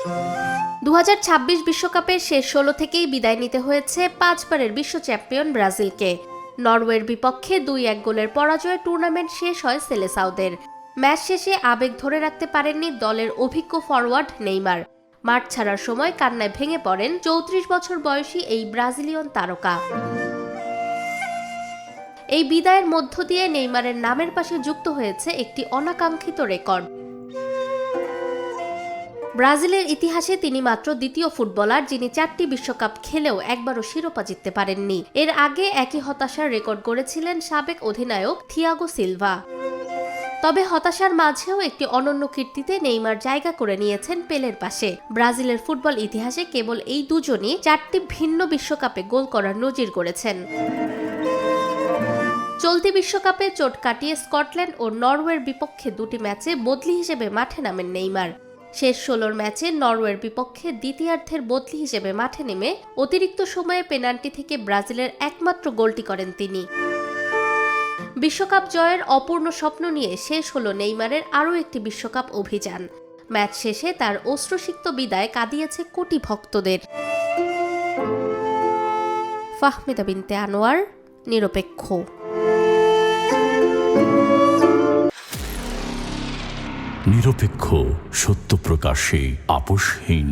2026 বিশ্বকাপের শেষ 16 থেকেই বিদায় নিতে হয়েছে 5 বারের বিশ্ব চ্যাম্পিয়ন ব্রাজিলকে। নরওয়ের বিপক্ষে 2-1 গোলের পরাজয়ে টুর্নামেন্ট শেষ হয় সেলেসাওদের। ম্যাচ শেষে আবেগ ধরে রাখতে পারেননি দলের অভিজ্ঞ ফরওয়ার্ড নেইমার। মাঠ ছাড়ার সময় কান্নায় ভেঙে পড়েন 34 বছর বয়সী এই ব্রাজিলিয়ান তারকা। এই বিদায়ের মধ্য দিয়ে নেইমারের নামের পাশে যুক্ত হয়েছে একটি অনাকাঙ্ক্ষিত রেকর্ড। ব্রাজিলের ইতিহাসে তিনি মাত্র দ্বিতীয় ফুটবলার যিনি 4টি বিশ্বকাপ খেলেও একবারও শিরোপা জিততে পারেননি। এর আগে একই হতাশার রেকর্ড গড়েছিলেন সাবেক অধিনায়ক থিয়াগো সিলভা। তবে হতাশার মাঝেও একটি অনন্য কীর্তিতে নেইমার জায়গা করে নিয়েছেন পেলের পাশে। ব্রাজিলের ফুটবল ইতিহাসে কেবল এই দুজনই 4টি ভিন্ন বিশ্বকাপে গোল করার নজির গড়েছেন। চলতি বিশ্বকাপে চোট কাটিয়ে স্কটল্যান্ড ও নরওয়ের বিপক্ষে 2টি ম্যাচে বদলি হিসেবে মাঠে নামেন নেইমার। শেষ 16 ম্যাচে নরওয়ের বিপক্ষে দ্বিতীয়ার্ধের বদলি হিসেবে মাঠে নেমে অতিরিক্ত সময়ে পেনাল্টি থেকে ব্রাজিলের একমাত্র গোলটি করেন তিনি। বিশ্বকাপ জয়ের অপূর্ণ স্বপ্ন নিয়ে শেষ হলো নেইমারের আরও একটি বিশ্বকাপ অভিযান। ম্যাচ শেষে তার অশ্রুসিক্ত বিদায় কাঁদিয়েছে কোটি ভক্তদের। ফাহমিদা বিনতে আনোয়ার, নিরপেক্ষ। নিরপেক্ষ, সত্য প্রকাশে আপোষহীন।